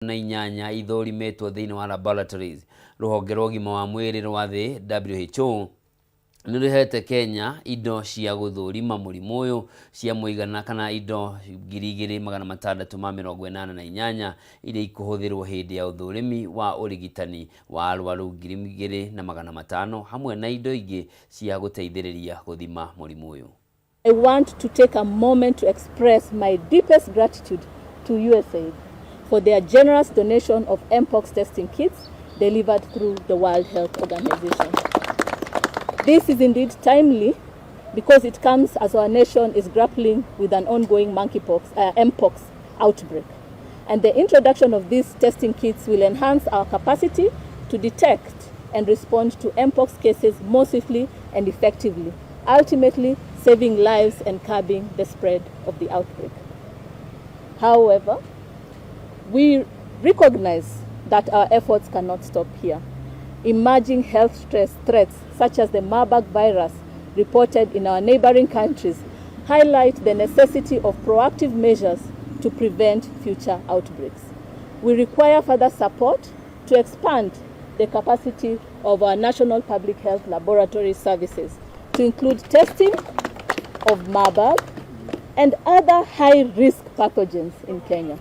na inyanya ithorimetwo thiini wa laboratories. Ruhonge rwa ũgima wa mwĩrĩ rwa thĩ WHO nĩrũhete Kenya indo cia gũthũrima mũrimũ ũyũ cia mũigana kana indo 2,688 iria ikũhũthĩrwo hĩndĩ ya ũthũrimi wa ũrigitani wa arwaru 2,500 hamwe na indo ingĩ cia gũteithĩrĩria gũthima mũrimũ ũyũ. I want to take a moment to express my deepest gratitude to USAID for their generous donation of Mpox testing kits delivered through the World Health Organization. This is indeed timely because it comes as our nation is grappling with an ongoing Mpox outbreak. And the introduction of these testing kits will enhance our capacity to detect and respond to Mpox cases more swiftly and effectively, ultimately saving lives and curbing the spread of the outbreak. However, we recognize that our efforts cannot stop here. Emerging health threats such as the Marburg virus reported in our neighboring countries highlight the necessity of proactive measures to prevent future outbreaks. We require further support to expand the capacity of our national public health laboratory services to include testing of Marburg and other high-risk pathogens in Kenya.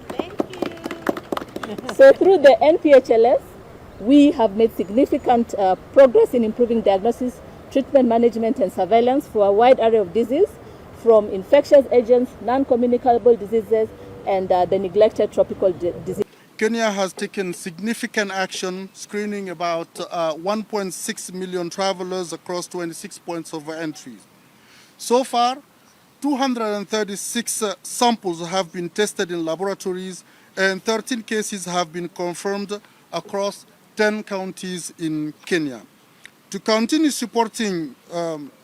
Thank you. So through the NPHLS, we have made significant progress in improving diagnosis, treatment management and surveillance for a wide array of diseases, from infectious agents, non-communicable diseases, and the neglected tropical diseases. Kenya has taken significant action, screening about 1.6 million travelers across 26 points of entry. So far, 236 samples have been tested in laboratories and 13 cases have been confirmed across 10 counties in Kenya. To continue supporting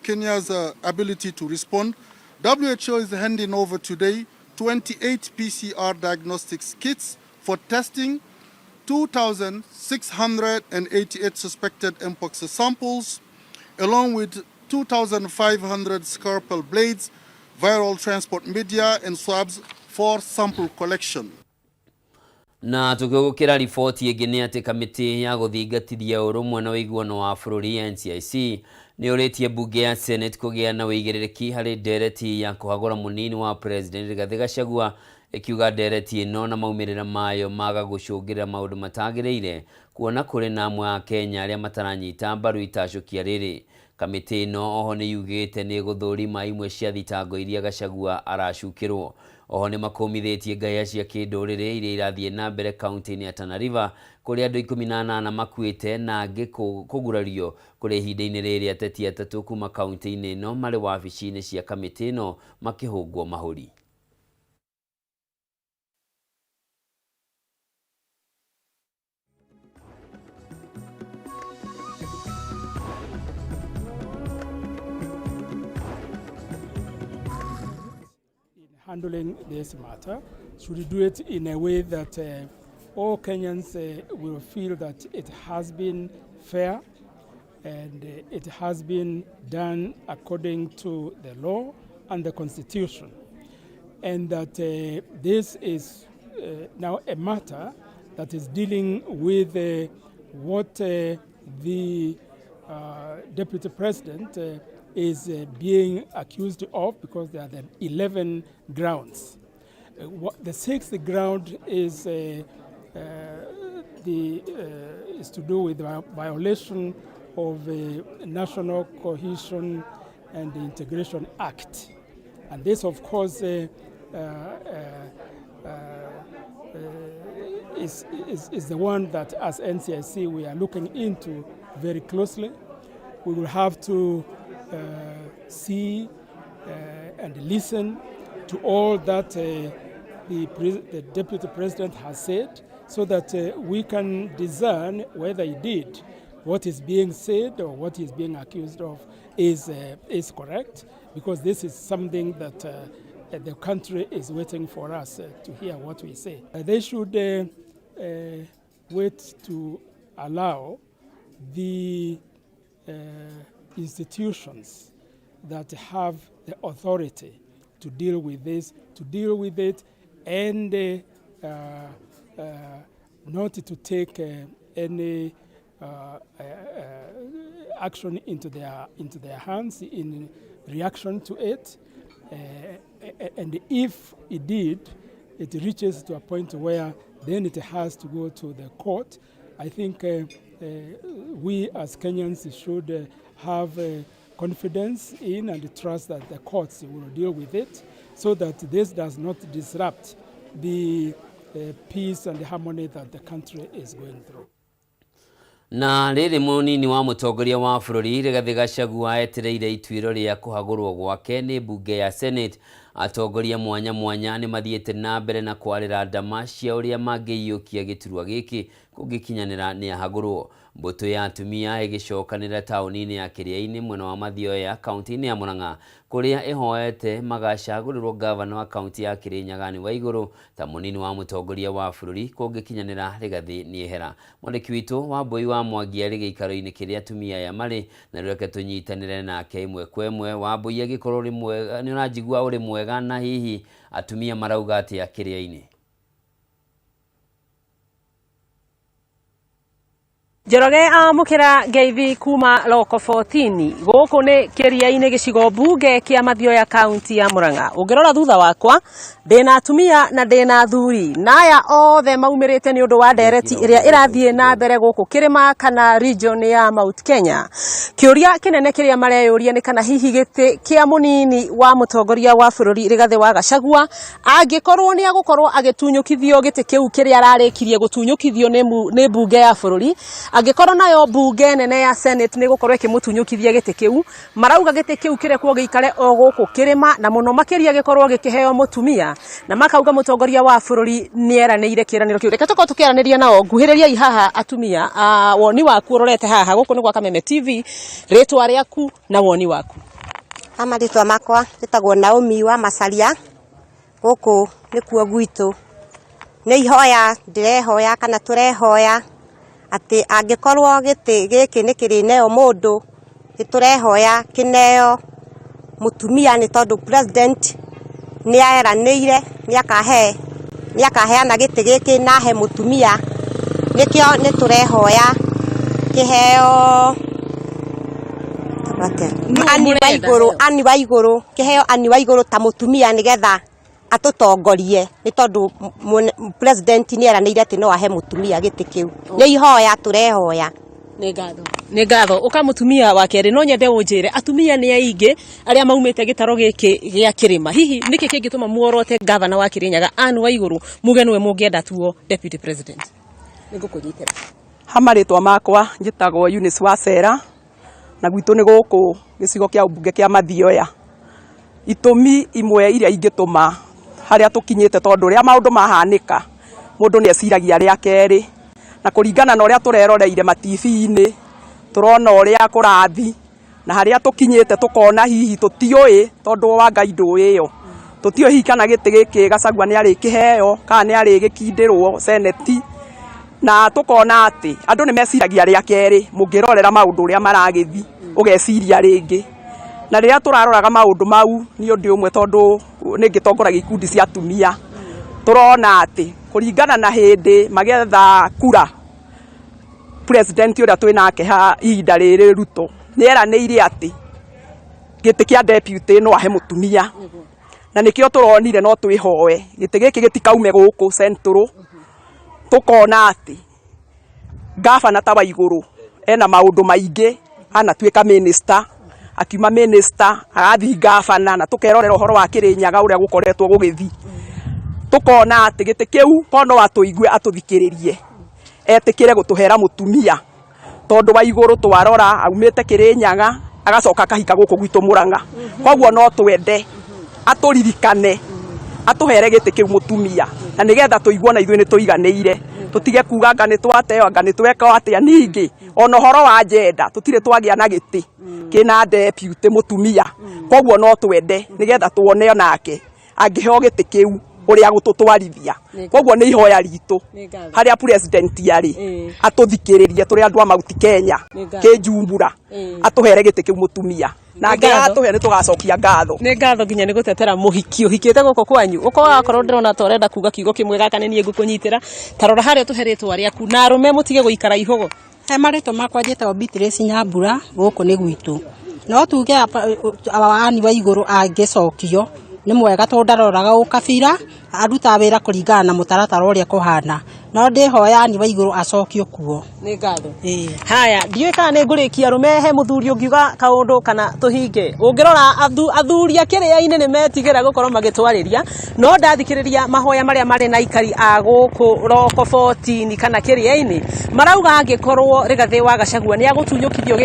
Kenya's ability to respond, WHO is handing over today 28 PCR diagnostics kits for testing 2,688 suspected Mpox samples, along with 2,500 scalpel blades, viral transport media, and swabs for sample collection. Na tukigukira ripoti ĩngĩ nĩ atĩ kamĩtĩ ya gũthingatithia ũrũmwe na ũiguano wa bũrũri NCIC nĩ ũrĩtie mbunge ya Senate kũgĩa na wĩigĩrĩrĩki harĩ ndereti ya kũhagũra mũnini wa President Rigathĩ Gachagua, ikiuga ndereti ĩno na maumĩrĩra mayo maga gũcũngĩrĩra maũndũ matagĩrĩire kuona kũrĩ na amwe a Kenya arĩa mataranyita mbaru itacokia rĩrĩ. Kamĩtĩ ĩno oho nĩ yugĩte nĩ gũthũrima imwe cia thitango iria Gachagua aracukĩrwo. Oho nĩ makomithĩtie ngaya cia kĩndũrĩrĩ iria irathiĩ na mbere kaunti-inĩ ya Tana River kũrĩa andũ 18 makuĩte na angĩ kũgurario kũrĩ ihinda-inĩ rĩrĩ ateti atatũ kuma kaunti-inĩ ĩno marĩ wabici-inĩ cia kamĩtĩ ĩno makĩhũngwo mahũri. Handling this matter, should we do it in a way that all Kenyans will feel that it has been fair and it has been done according to the law and the Constitution, and that this is now a matter that is dealing with what the Deputy President is being accused of, because there are the 11 grounds. The sixth ground is is to do with the violation of the National Cohesion and Integration Act, and this, of course, is the one that, as NCIC, we are looking into very closely. We will have to see and listen to all that the Deputy President has said, so that we can discern whether he did what is being said or what he is being accused of is correct, because this is something that the country is waiting for us to hear what we say. They should wait to allow the institutions that have the authority to deal with this, to deal with it, and not to take any action into their hands in reaction to it, and if it did, it reaches to a point where then it has to go to the court. I think we as Kenyans should have confidence in and trust that the courts will deal with it, so that this does not disrupt the peace and the harmony that the country is going through. Na riri munini wa mutongoria wa bururi Rigathi Gachagua etereire ituiro ria kuhagurwo gwake ni bunge ya Senate. Atongoria mwanya mwanya ni mathiete na mbere na kwarira ndama cia uria mangiyukia giturwa giki kungikinyanira ni ahagurwo. Mbuto ya atumia igicokanira tauni-ini ya Kiria-ini mwena wa Mathioya kaunti-ini ya Murang'a kuria ihoete magacagurirwo gavana wa kaunti ya Kirinyaga ni wa iguru ta munini wa mutongoria wa bururi kungikinyanira Rigathi ni ehera. Mwandiki witu wa Mbui wa Mwangi ari giikaro-ini kiria atumia ya mari na reke tunyitanire nake imwe kwa imwe. Wa Mbui agikorwo ri mwega ni urajigua uri mwega na hihi atumia marauga ati ya Kiria-ini? Njoroge amukira ngeithi kuma loko 14 guku ni Kiria-ini gicigo bunge kia Mathioya kaunti ya Murang'a. Ungirora thutha wakwa ndina atumia na ndina athuri naya othe maumirite ni undu wa ndereti iria irathie na mbere guku kirima kana region ya Mount Kenya. Kiuria kinene kiria mareyuria ni kana hihi giti kia munini wa mutongoria wa bururi Rigathi wa Gachagua angikorwo ni agukorwo agitunyukithio giti kiu kiria ararikirie gutunyukithio ni bunge ya bururi, angikorwo nayo bunge nene ya Senate ni gukorwo ikimutunyukithia giti kiu. Marauga giti kiu kirekwo giikare o guku kirima na muno makiria gikorwo gikiheo mutumia, na makauga mutongoria wa bururi ni eranire kiraniro kiu. Reke tuko tukiaraniria nao nguhiriria haha atumia. Woni waku urorete haha guku ni gwa Kameme TV, ritwa riaku na woni waku? Ritwa makwa ritagwo Naomi wa Masaria, guku ni kuo gwitu. Ni ihoya ndirehoya kana turehoya ati angikorwo giti giki ni kirineo mundu iturehoya kineo mutumia ni tondu president ni aeranire ni akaheana giti giki na he mutumia, nikio ni turehoya kiheo ani wa iguru kiheo ani wa iguru ta mutumia nigetha atutongorie ni tondu president ni eranire ati no ahe mutumia giti kiu. Ni ihoya turehoya. Ni ngatho uka mutumia wa keri no nyende unjire atumia ni aingi aria maumite gitaro giki gia kirima. Hihi niki kingituma muorote gavana wa Kirinyaga Anne wa iguru muge niwe mungienda tuo deputy president? Nigukunyitira hamaritwa makwa njitagwo Eunice wa Sera na gwitu ni guku gicigo kia ubunge kia Mathioya. Itumi imwe iria ingituma haria tukinyite tondu ria maundu mahanika mundu ni eciragia ria keri, na kuringana na uria tureroreire mativi-ini turona uria kurathi na haria tukinyite tukona hihi tutioi tondu wa Ngai nduiyo tutioi hihi kana giti giki Gachagua ni ari kiheo kana ni ari gikindirwo seneti, na tukona ati andu ni meciragia ria keri mungirorera maundu uria maragithi ugeciria ringi. Na riria turaroraga maundu mau ni undu umwe tondu ningitongoragia ikundi cia atumia turona ati kuringana na hindi magetha kura president uria twinake ha ihinda riri Ruto ni eranire ati giti kia deputy no ahe mutumia, na nikio turonire no twihoe giti giki gitikaume guku central. Tukona ati gavana ta wa iguru ena maundu maingi anatuika minister, akiuma minister agathi gavana, na tukerorera uhoro wa Kirinyaga uria gukoretwo gugithi. Tukona ati giti kiu kono atuigue atuthikiririe etikire gutuhera mutumia tondu wa iguru twarora aumite Kirinyaga agacoka kahika guku gwitu Murang'a. Koguo no twende aturirikane atuhere giti kiu mutumia, na nigetha tuigua na ithuĩ ni tuiganiire tutige kuga anga ni twateo anga ni tweka atia. Ningi ona horo wa agenda tutire twagia na giti kina deputy mutumia. Koguo no twende nigetha tuone onake angiheo giti kiu uria gututwarithia koguo ni ihoya ritu haria president yari atuthikiririe turi andu a Mount Kenya kijumbura atuhere gite kiu mutumia na ngatuhe ni tugacokia ngatho ni ngatho nginya ni gutetera muhiki uhikite guko kwanyu uko akorwo ndirona ta urenda kuga kiugo kimwe gaka ni nie ngukunyitira tarora haria tuheritwo ariaku na arume mutige guikara ihogo he marito makwa njitagwo Beatrice Nyambura guku ni gwitu no tuge awani wa iguru angicokio ni mwega to ndaroraga ukabira aruta wira kuringana na mutaratara uria kuhana no ndihoya ni wa iguru acokio kuo ni ngatho haya ndiwe kana ni ngurikia rumehe muthuri ungiuga kaundu kana tuhinge ungirora athuri akiria-ini ni metigira gukorwo magitwariria no ndathikiriria mahoya maria mari na ikari a guku roko 14 kana kiria-ini marauga angikorwo Rigathi wa Gachagua ni agutunyukithio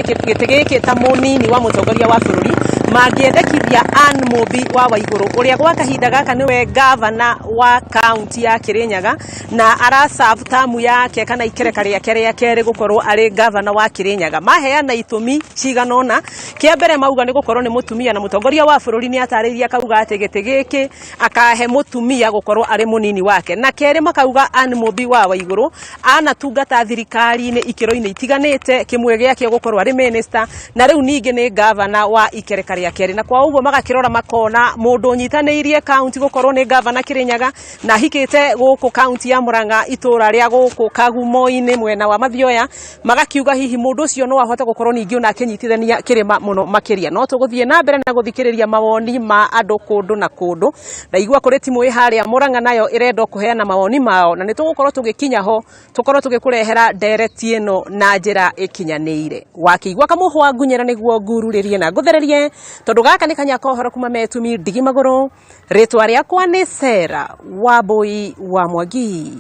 giki ta munini wa mutongoria wa bururi mangiendekithia Ann Mumbi wa Waiguru uria gwa kahinda gaka niwe governor wa county ya Kirinyaga na araserve tamu yake kana ikereka ria kere gukorwo ari governor wa Kirinyaga maheana itumi ciganona kia mbere mauga ni gukorwo ni mutumia na mutongoria wa bururi ni atariria kauga ati giti giki akahe mutumia gukorwo ari munini wake na kere makauga Ann Mumbi wa Waiguru anatungata thirikari-ini ikiro-ini itiganite kimwe giake gukorwo ari minister na riu ningi ni governor wa ikereka ria kere na kwa uguo magakirora makona mundu nyitaniirie county gukorwo ni governor Kirinyaga na hikite guku county ya Murang'a itura ria guku Kagumo-ini mwena wa Mathioya magakiuga hihi mundu ucio no ahote gukorwo ningi una kinyitithania kirima muno makiria no tuguthie na mbere na guthikiriria mawoni ma andu kundu na kundu na igua kuri timu iharia Murang'a nayo irendo kuheana mawoni mao na nitugukorwo tugikinya ho tukorwo tugikurehera direct ino na njira ikinyaniire wakiigua kamuhwa ngunyera niguo ngururirie na nguthererie tondu gaka ni kanya kohoro kuma metumi ndigi maguru ritwa riakwa ni Sera Wambui wa Mwangi.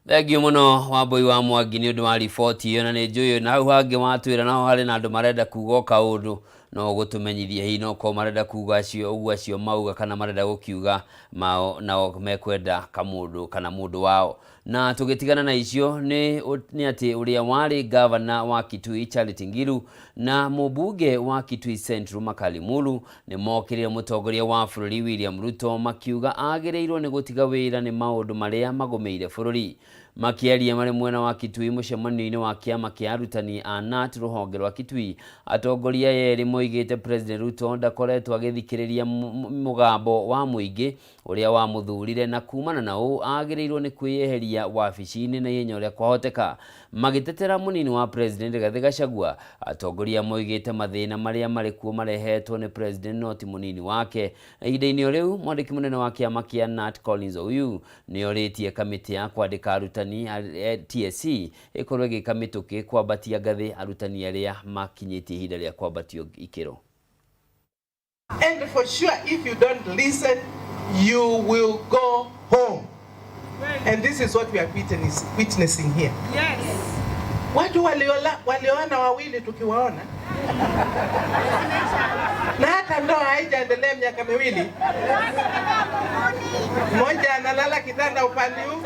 Thengio muno Wambui wa Mwangi ni undu wa riboti iyo na ni njuyu na hau hangi watwira naho hari na andu marenda kuga kaundu no gutumenyithia hi no ko marenda kuga acio mauga kana marenda gukiuga mao nao mekwenda kamundu kana mundu wao na tugitigana na icio ni ati uria wari governor wa Kitui Charity Ngilu na mubunge wa Kitui Central Makali Mulu ni mokirire mutongoria wa bururi William Ruto makiuga agireirwo ni gutiga wira ni maundu maria magomeire bururi makiaria mari mwena wa Kitui mucemanio-ini wa kiama kia arutani a NAT ruhonge rwa Kitui atongoria yeri moigite President Ruto ndakoretwo agithikiriria mugambo wa muingi uria wa muthurire na kumana na u agireirwo ni kwiyeheria wabici-ini na yenya uria kwahoteka magitetera munini wa President Rigathi Gachagua atongoria moigite mathina maria mari kuo marehetwo ni President noti munini wake ihinda-ini riu mwandiki munene wa kiama kia NAT Collins Oyu ni oritie kamiti ya kwandika arutani TSC ikorwo igikamituki kwambatia ngathi arutani aria makinyitie ihinda ria kwambatio ikiro. And for sure if you don't listen you will go home. And this is what we are witnessing here. Yes. Watu walioana wawili tukiwaona na hata ndoa haijaendelea miaka miwili, mmoja analala kitanda upande huu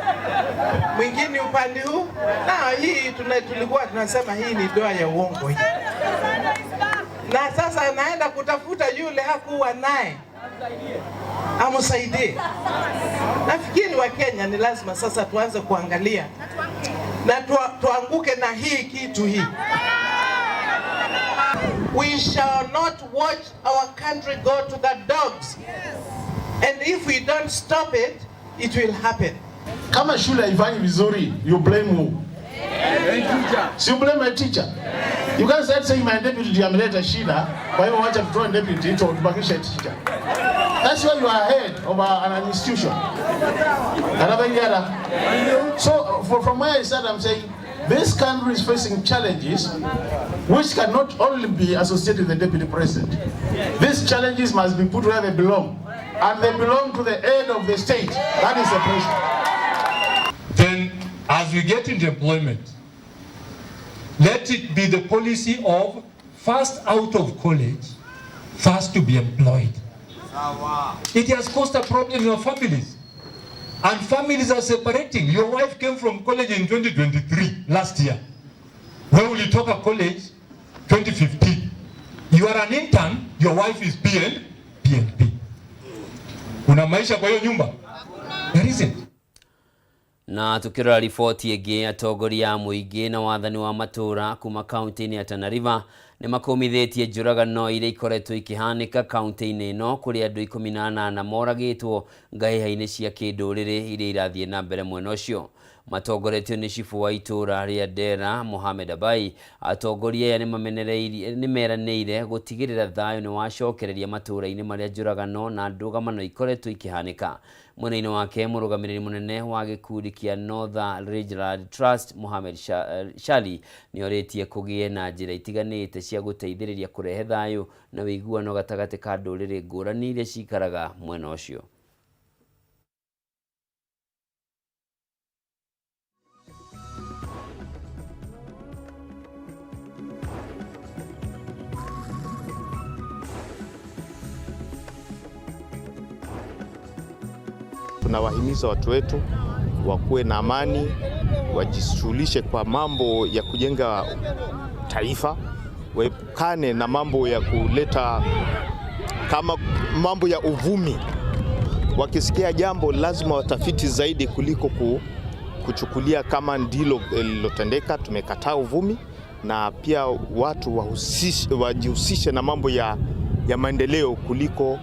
mwingine upande huu, na hii tulikuwa tunasema hii ni ndoa ya uongo hii. Na sasa anaenda kutafuta yule hakuwa naye amsaidie. Nafikiri wa Kenya ni lazima sasa tuanze kuangalia na tuanguke na hii kitu hii. We shall not watch our country go to the dogs. And if we don't stop it, it will happen. Kama shule haifanyi vizuri, you blame who? So you blame a teacher. You can't start saying my deputy ameleta shida, kwa hiyo wacha tutoe deputy tubakishe teacher. That's why you are head of an institution. So from where I start, I'm saying this country is facing challenges which cannot only be associated with the deputy president. These challenges must be put where they belong, and they belong to the head of the state. That is the president. Then, as we get into employment, let it be the policy of first out of college, first to be employed. It has caused a problem in your families. And families are separating. Your wife came from college in 2023, last year. When will you talk of college? 2015. You are an intern, your wife is PNP. Kuna maisha kwa hiyo nyumba? There isn't. Na tukirora riboti ĩngĩ, atongoria a mũingĩ na wathani wa matura kuma kaunti-inĩ ya Tana River nĩ makomithitie njũragano iria ikoretwo ikihanĩka kaunti-inĩ ĩno kũrĩ andũ 18 moragĩtwo ngahĩha-inĩ cia kĩndũrĩrĩ iria irathiĩ na mbere mwena ũcio. Matongoretio nĩ cibu wa itũra rĩa Dera Mohamed Abai. Atongoria aya nĩ meranĩire gũtigĩrĩra thayũ nĩ wacokereria matũra-inĩ marĩa njũragano na ndũgamano ikoretwo ikihanĩka. Mwena-inĩ wake mũrũgamĩrĩri mũnene wa gĩkundi kĩa Northern Regional Trust Mohamed Shali nĩorĩtie kũgĩe na njĩra itiganĩte cia gũteithĩrĩria kũrehe thayũ na wĩiguano gatagatĩ ka ndũrĩrĩ ngũrani iria cikaraga mwena ũcio. Tunawahimiza watu wetu wakuwe na amani, wajishughulishe kwa mambo ya kujenga taifa, waepukane na mambo ya kuleta kama mambo ya uvumi. Wakisikia jambo lazima watafiti zaidi kuliko kuchukulia kama ndilo lilotendeka. Tumekataa uvumi na pia watu wajihusishe na mambo ya maendeleo kuliko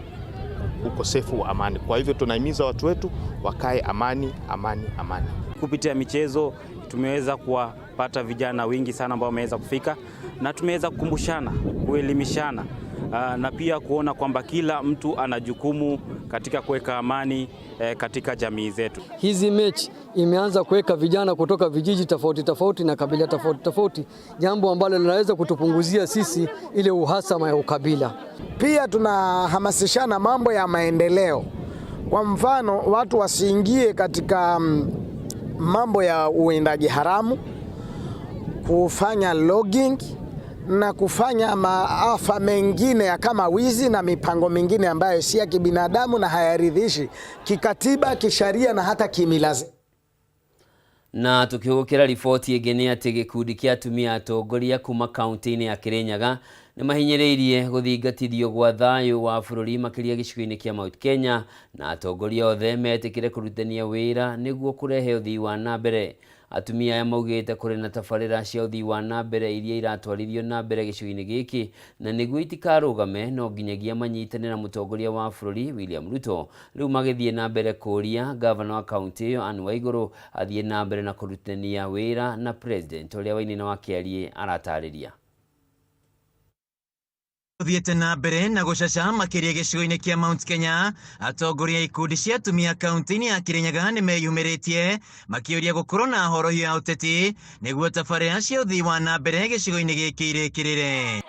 ukosefu wa amani. Kwa hivyo tunahimiza watu wetu wakae amani. Kupitia michezo tumeweza kuwapata vijana wengi sana ambao wameweza kufika na tumeweza kukumbushana, kuelimishana na pia kuona kwamba kila mtu ana jukumu katika kuweka amani katika jamii zetu. Hizi mechi imeanza kuweka vijana kutoka vijiji tofauti na kabila tofauti, jambo ambalo linaweza kutupunguzia sisi ile uhasama ya ukabila. Pia tunahamasishana mambo ya maendeleo. Kwa mfano, watu wasiingie katika mambo ya uwindaji haramu, kufanya logging na kufanya maafa mengine ya kama wizi na mipango mingine ambayo si ya kibinadamu na hayaridhishi kikatiba, kisharia na hata kimilazi. Na tukihũkĩra riboti ĩngĩ nĩ atĩ gĩkundi kĩa atumia atongoria kuma kaunti-inĩ ya Kirinyaga nĩ mahinyĩrĩirie gũthingatithio gwa thayũ wa bũrũri makĩria gĩcigo-inĩ kĩa Mount Kenya, na atongoria othe metĩkĩre kũrutania wĩra nĩguo kũrehe ũthii wa na mbere. Atumia aya maugĩte kũrĩ na tabarĩra cia ũthii wa na mbere iria iratwarithio na mbere gĩcigo-inĩ gĩkĩ, na nĩguo itikarũgame no nginyagia manyitanĩre na mũtongoria wa bũrũri William Ruto. Rĩu magĩthiĩ na mbere kũria gavana wa kaunti ĩyo Anne Waigũrũ athiĩ na mbere na kũrutania wĩra na president ũrĩa Wainaina wa Kĩarie aratarĩria. Thiete na mbere na gũcaca makĩria gĩcigo-inĩ kĩa Mount Kenya, atongoria ikundi cia atumia kaunti-inĩ ya Kirinyaga nĩ meyumĩrĩtie makĩũria gũkorwo na horohio ya ũteti nĩguo tabarĩra cia ũthii wa na mbere gĩcigo-inĩ gĩkĩ irĩkĩrĩre.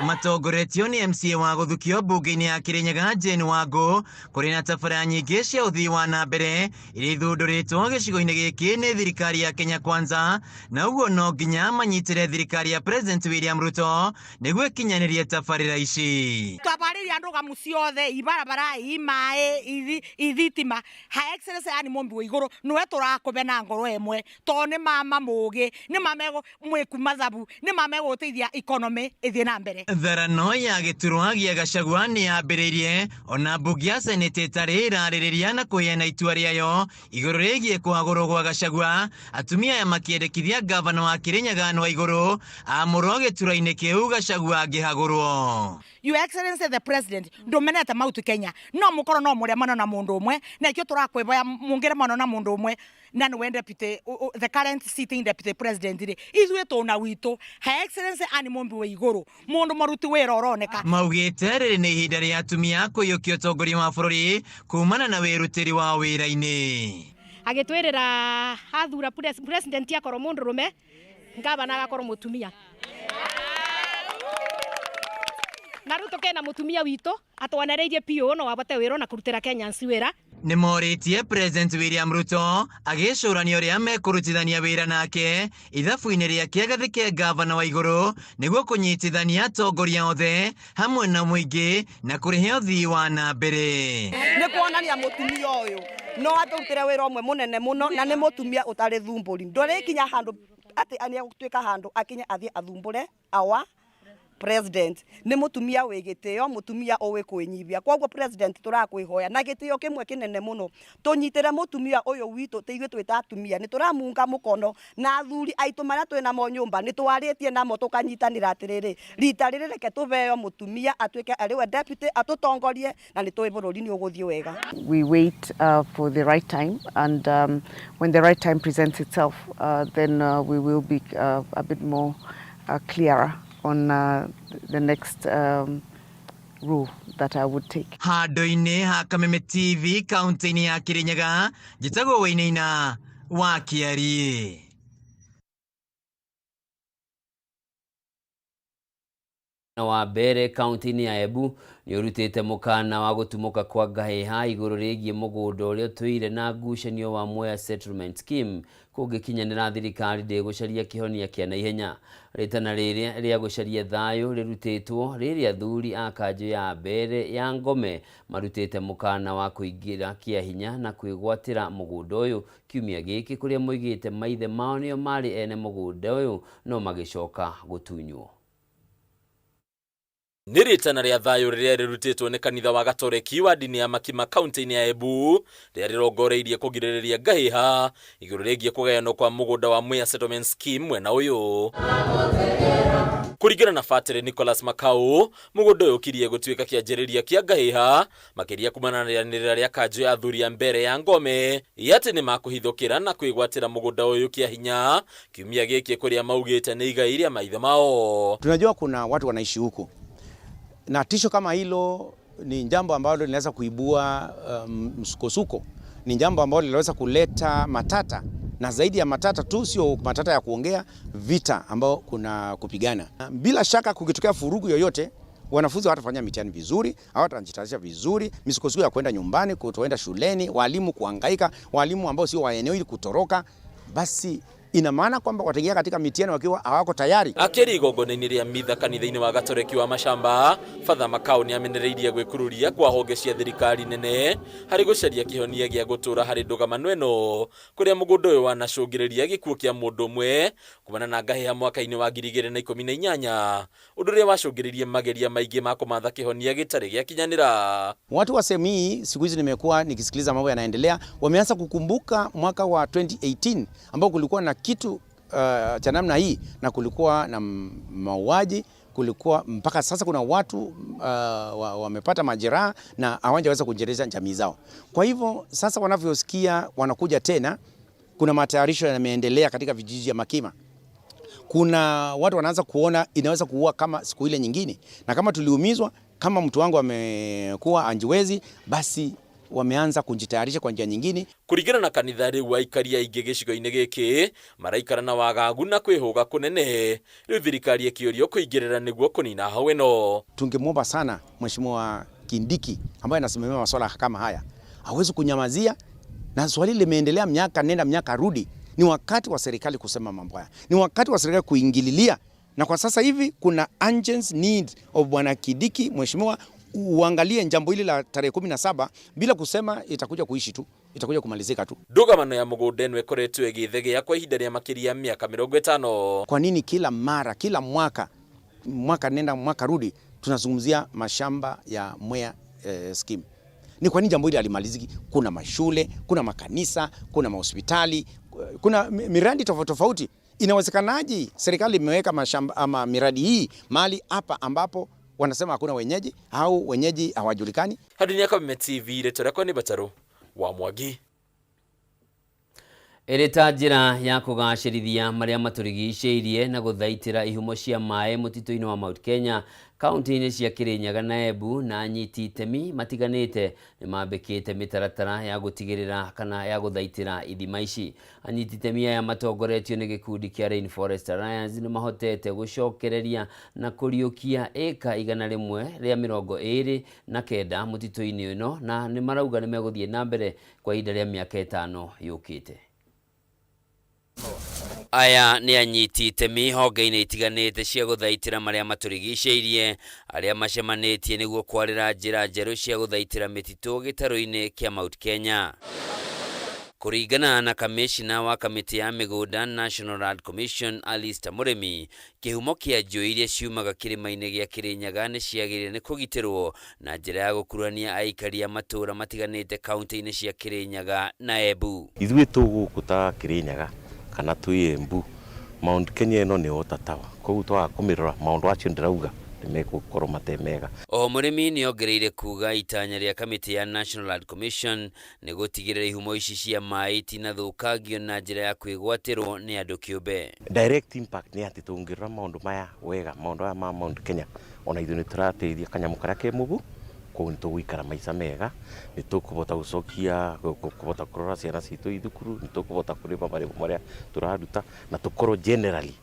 Matongoretio nĩ MCA wa gũthukio mbunge-inĩ ya Kirinyaga Jane Wangũ kũrĩ na tabarĩra nyingĩ cia ũthii wa na mbere iria ithundũrĩtwo gĩcigo-inĩ gĩkĩ nĩ thirikari ya Kenya Kwanza, na ũguo no nginya manyitĩre thirikari ya President William Ruto nĩguo ĩkinyanĩrie tabarĩra ici. Tabarĩra ndũgamu ciothe, ibarabara, imaĩ, ithitima, Her Excellency Anne Waigũrũ nĩwe tũrakũbe na ngoro ĩmwe tondũ nĩ mama mũũgĩ, nĩ mama mwĩku mathabu, nĩ mama gũteithia economy ĩthiĩ na mbere. Tharano ya gĩturwa gĩa Gachagua nĩ yambĩrĩirie, ona mbunge ya Senate ĩtarĩ ĩrarĩrĩria na kũheana itua rĩayo igũrũ rĩgiĩ kũhagũrwo gwa Gachagua. Atumia aya makĩendekithia gavana wa Kirinyaga Anne Waigũrũ amũrwo gĩturwa-inĩ kĩu Gachagua angĩhagũrwo. Your Excellency the President, ndomenete Mount Kenya, no mũkorwo no mũrĩa mano na mũndũ ũmwe, na ikĩo tũrakwĩboya mũngĩre mano na mũndũ ũmwe, na nĩwe deputy, the current sitting deputy president rĩ, ithuĩ tũna witũ, Her Excellency Anne Waigũrũ, mũndũ maruti wĩra ũroneka. Maugĩte rĩrĩ nĩ ihinda rĩa atumia kũiyũkia ũtongoria wa bũrũri kumana na wĩrutĩri wa wĩra-inĩ. Agĩtwĩrĩra athura president akorwo mũndũrũme, ngavana agakorwo mũtumia. Na Ruto kena mutumia witũ atwanereirie piũ no abote wĩra na kũrutĩra Kenyans wĩra. Nĩ morĩtie President William Ruto agĩcũrania ũrĩa mekũrutithania wĩra nake ithabu-inĩ rĩake gathĩ ke gavana Waigũrũ nĩguo kũnyitithania atongoria othe hamwe na mũingĩ na kũrehe ũthii wa na mbere. Nĩ kuonania mũtumia ũyũ no atũrutĩre wĩra ũmwe mũnene mũno na nĩ mũtumia ũtarĩ thumbũri. Ndũrĩkinya handũ atĩ anĩa gũtuĩka handũ akinya athiĩ athumbũre awa president ni mutumia wigitio mutumia owe kwinyibia kwoguo president turakwihoya na gitio kimwe kinene muno tunyitire mutumia uyu witu tigwe twita atumia ni turamunga mukono na athuri aitu maria twina mo nyumba ni twaritie namo tukanyitanira atiriri rita riri reke tuveo mutumia atwike ariwe deputy atutongorie na ni twi bururi ni uguthie wega. We wait for the right time, and when the right time presents itself, then we will be a bit more clearer on the next rule that I would take. Handu-ini ha Kameme TV kaunti-ini ya Kirinyaga, njitagwo Wainaina wa Kiari. Na wa mbere kaunti-ini ya Embu ni urutite mukana wa gutumuka kwa gaheha iguru rigie mugunda uria tuire na ngucanio wa Mwea settlement scheme kungikinyanira thirikari ndigucaria kihonia kia naihenya. Ritana riria ria gucaria thayo rirutitwo riria athuri a kanjo ya mbere ya Ngome marutite mukana wa kuingira kia hinya na kwigwatira mugunda uyu kiumia giki kuria moigite maithe mao nio mari ene mugunda uyu no magicoka gutunywo. Ni ritana ria thayo riria rirutitwo ni kanitha wa Gatoreki wa dini ya Makima kaunti-ini ya Embu riria rirongoreirie kugiririria gahiha iguru rigie kugayanwo kwa mugunda wa Mwea settlement scheme mwena uyu. Kuringana na Fatire Nicholas Makau, mugunda uyu kirie gutuika kianjiriria kia gahiha makiria kumananira ria kanjo ya athuri ya mbere ya Ngome yate ni makuhithukira na kwigwatira mugunda uyu kia hinya kiumia giki kuria maugite ni igai ria maithe mao. Tunajua kuna watu wanaishi huko na tisho kama hilo ni jambo ambalo linaweza kuibua msukosuko, ni jambo ambalo linaweza kuleta matata, na zaidi ya matata tu sio matata ya kuongea, vita ambao kuna kupigana. Bila shaka kukitokea furugu yoyote, wanafunzi watafanya mitihani vizuri, hawatajitayarisha vizuri, misukosuko ya kwenda nyumbani, kutoenda shuleni, walimu kuhangaika, walimu ambao sio wa eneo hili kutoroka, basi ina maana kwamba wataingia katika mitihani wakiwa hawako tayari. Akiri igongona-ini ria mitha kanitha-ini wa Gatoreki wa Mashamba, Father Makau ni amenereirie gwikururia kwa honge cia thirikari nene hari gucaria kihonia gia gutura hari ndugamano eno kuria mugunda uyu wanacungiriria gikuo kia mundu umwe kumana na gahiha mwaka-ini wa 2018 undu ria wacungiririe mageria maingi ma kumatha kihonia gitari gia kinyanira. Watu wa sehemu hii siku hizi nimekuwa nikisikiliza mambo yanaendelea, wameanza kukumbuka mwaka wa 2018 ambao kulikuwa na kitu cha namna hii na kulikuwa na mauaji, kulikuwa mpaka sasa kuna watu wamepata majeraha na hawajaweza kuendeleza jamii zao. Kwa hivyo sasa wanavyosikia wanakuja tena, kuna matayarisho yameendelea katika vijiji ya Makima. Kuna watu wanaanza kuona inaweza kuua kama siku ile nyingine, na kama tuliumizwa, kama mtu wangu amekuwa anjiwezi, basi wameanza kujitayarisha kwa njia nyingine. Kuringana na kanitha riu waikaria ingi gicigo-ini giki maraikara na wagagu na kwihuga kunene riu thirikari ikiurio kuingirira niguo kunina hau eno. Tungemwomba sana Mheshimiwa Kindiki ambaye anasimamia masuala kama haya hawezi kunyamazia, na swali limeendelea miaka nenda miaka rudi. Ni wakati wa serikali kusema mambo haya, ni wakati wa serikali kuingililia, na kwa sasa hivi kuna urgent need of Bwana Kindiki, mheshimiwa, uangalie jambo hili la tarehe 17 bila kusema itakuja kuishi tu, itakuja kumalizika tu. Ndugamano ya mugunda eno ikoretwo igithegea kwa ihinda ria makiria miaka 50. Kwa nini kila mara, kila mwaka nenda mwaka rudi tunazungumzia mashamba ya Mwea scheme? Ni kwa nini jambo hili halimaliziki? Kuna mashule, kuna makanisa, kuna mahospitali, kuna miradi tofauti tofauti. Inawezekanaje serikali imeweka mashamba ama miradi hii mahali hapa ambapo wanasema hakuna wenyeji au wenyeji hawajulikani? Hadi ni Kameme TV retoreko ni Bataru wa Mwagi. Ereta njira ya kugacirithia maria maturigicĩirie na guthaitira ihumo cia maĩ mutito-ini wa Mount Kenya kaunti-ini cia Kirinyaga na Embu na anyiti itemi matiganite ni mambikite mitaratara ya gutigirira kana ya guthaitira ithima ici. Anyiti itemi aya matongoretio ni gikundi kia Rainforest Alliance ni mahotete gucokereria na kuriukia eka 129 mutito-ini ino, na ni marauga ni meguthie na mbere kwa ihinda ria miaka 5 yukite. Aya ni anyiti itemi honge-ini itiganite cia guthaitira maria maturigicĩirie aria macemanitie niguo kwarĩra njĩra njerũ cia guthaitira mititu gĩtarũ-inĩ kia Mount Kenya. Kuringana na kamishina wa kamiti ya migunda National Land Commission Alistair Muremi, kihumo kia njui iria ciumaga kirima-ini gia Kirinyaga ni ciagirire ni kugitirwo na njira ya gukurania aikari a matura matiganite kaunti-ini cia Kirinyaga na Embu. Ithuĩ tũgũkũta Kirinyaga kana twi Embu, Mount Kenya ĩno nĩ otatawa, koguo twaga kũmĩrora maũndũ acio ndĩrauga nĩmegũkorwo matemega. O Muremi ni ongereire kuga itanya ria kamiti ya National Land Commission ni gutigirira ihumo ici cia mai itinathũkangio na njira ya kwĩgwatirwo ni andu kĩũmbe. Direct impact ni ati tũngĩrora maũndũ maya wega, maũndũ aya ma Mount Kenya ona ithuĩ nĩ tũrateithia kanyamũ karĩa ke mũgu, koguo nĩ tũgũikara maica mega, nĩ tũkũhota gũcokia, kũhota kũrora ciana citũ ithukuru, nĩ tũkũhota kũrĩha marĩhi marĩa tũraruta na tũkorwo generally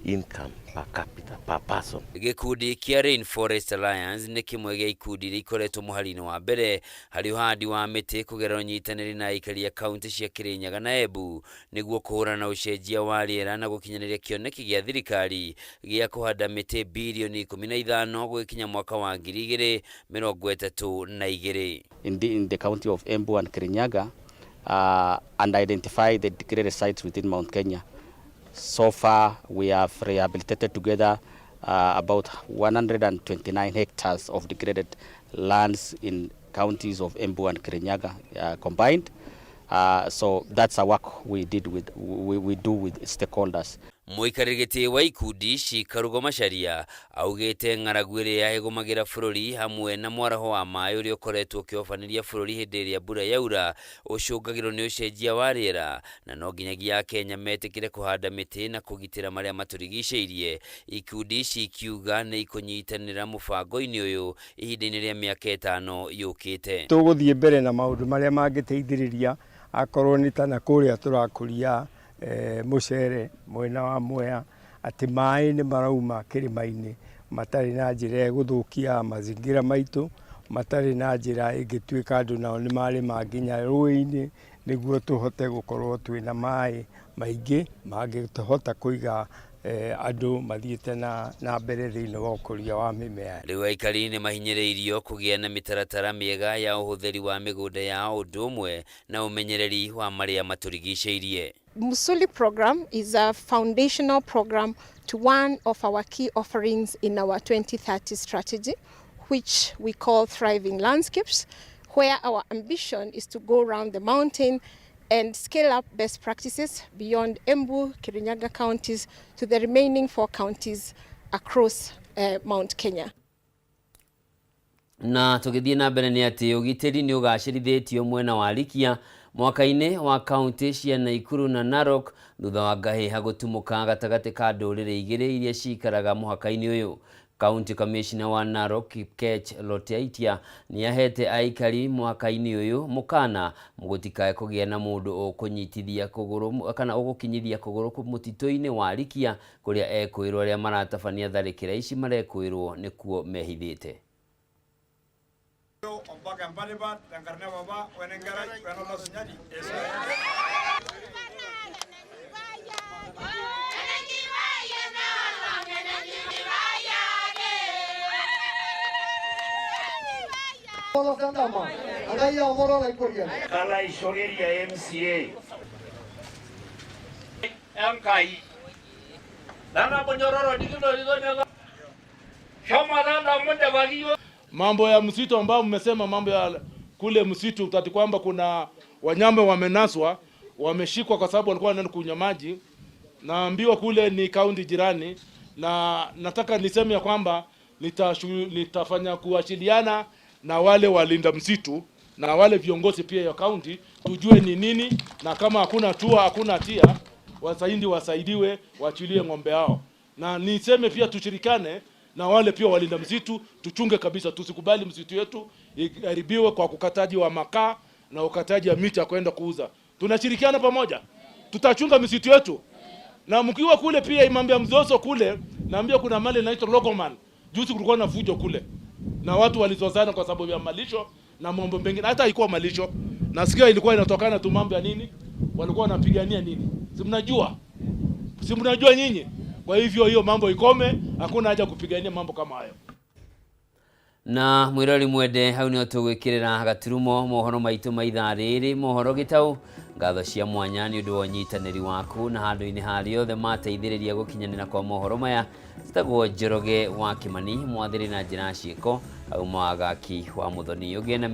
income per capita per person. Gikundi kia Rainforest Alliance ni kimwe gia ikundi iria ikoretwo muhari-ini wa mbere hari uhandi wa miti kugerera unyitanĩri na aikari a kaunti cia Kirinyaga na Embu niguo kuhũrana na ucenjia wa rĩera na gukinyaniria kĩoneki gia thirikari gia kuhanda miti bilioni 15 gũkinya mwaka wa 2032. In the county of Embu and Kirinyaga and identify the degraded sites within Mount Kenya. So far, we have rehabilitated together about 129 hectares of degraded lands in counties of Embu and Kirinyaga combined. So that's a work we do with stakeholders. Muikarĩri gĩtĩ wa ikundi ici Karugo Macharia augĩte ng'aragu ĩrĩa ĩgũmagĩra bũrũri hamwe na mwaraho wa maĩ ũrĩa ũkoretwo ũkĩhobanĩria bũrũri hĩndĩ ĩrĩa mbura yaura ũcũngagĩrwo nĩ ũcenjia wa rĩera na no nginyagia Kenya metĩkĩre kũhanda mĩtĩ na kũgitĩra marĩa matũrigicĩirie. Ikundi ici ikiuga nĩ ikũnyitanĩra mũbango-inĩ ũyũ ihinda-inĩ rĩa mĩaka 5 yũkĩte. Tũgũthiĩ mbere na maũndũ marĩa mangĩteithĩrĩria akorwo nĩ ta na kũrĩa tũrakũria mucere mwena wa Mwea ati mai ni marauma kirima-ini matari na njira ya guthukia mazingira maitu, matari na njira ingituika andu nao ni mari manginya rũĩ-inĩ niguo tuhote gukorwo twina mai maingi mangĩhota kuiga andu mathiĩte na mbere thĩinĩ wa ũkũria wa mĩmea. Rĩu aikari nĩ mahinyĩrĩirio kũgĩa na mĩtaratara mĩega ya ũhũthĩri wa mĩgũnda yao ũndũ ũmwe na ũmenyereri wa marĩa matũrigicĩirie. Musuli program is a foundational program to one of our key offerings in our 2030 strategy, which we call Thriving Landscapes, where our ambition is to go around the mountain and scale up best practices beyond Embu, Kirinyaga counties to the remaining 4 counties across Mount Kenya. Na tũgĩthiĩ na mbere nĩ atĩ ũgitĩri nĩ ũgacĩrithĩtio mwena wa Likia mwaka-inĩ wa kaunti cia Nakuru na Narok thutha wa ngahĩha gũtumũka gatagatĩ ka ndũrĩrĩ igĩrĩ iria cikaraga mũhaka-inĩ ũyũ. County Commissioner wa Narok Kipkech Lotiaitia ni ahete aikari mwaka-inĩ ũyũ mũkana mũgũtikae kũgĩa na mũndũ ũkũnyitithia kũgũrũ kana ũgũkinyithia kũgũrũ mũtitũ-inĩ wa Likia kũrĩa ekwĩrwo arĩa maratabania tharĩkĩra ici marekwĩrwo nĩkuo mehithĩte. Kala ishogeria MCA Mkai Nana bonyororo dikido Shoma nana munde bagio. Mambo ya msitu ambao mmesema mambo ya kule msitu utati kwamba kuna wanyama wamenaswa wameshikwa kwa sababu walikuwa wanaenda kunywa maji, naambiwa kule ni kaunti jirani, na nataka niseme ya kwamba nitafanya kuwasiliana na wale walinda msitu na wale viongozi pia ya kaunti tujue ni nini, na kama hakuna tua hakuna hatia wasaidiwe waachilie ng'ombe hao. Na niseme pia tushirikane na wale pia walinda msitu, tuchunge kabisa, tusikubali msitu yetu iharibiwe kwa ukataji wa makaa na ukataji wa miti ya kwenda kuuza. Tunashirikiana pamoja, tutachunga msitu yetu. Na mkiwa kule pia imambia mzozo kule, naambia kuna mali inaitwa Logoman. Juzi kulikuwa na fujo kule, na watu walizozana kwa sababu ya malisho na mambo mengine. Hata haikuwa malisho, nasikia ilikuwa inatokana tu mambo ya nini, walikuwa wanapigania nini, si mnajua nyinyi. Kwa hivyo hiyo mambo ikome, hakuna haja kupigania mambo kama hayo. Na mwirori mwende hau ni otugwikirira gaturumo mohoro maitu maitha riri mohoro gitau ngatho cia mwanya ni undu wa nyitaniri waku na handu-ini hari othe mateithiriria gukinyanira kwa mohoro maya zitagwo Njoroge wa Kimani mwathiri na njira ciiko au mwagaki wa Muthoni ugiena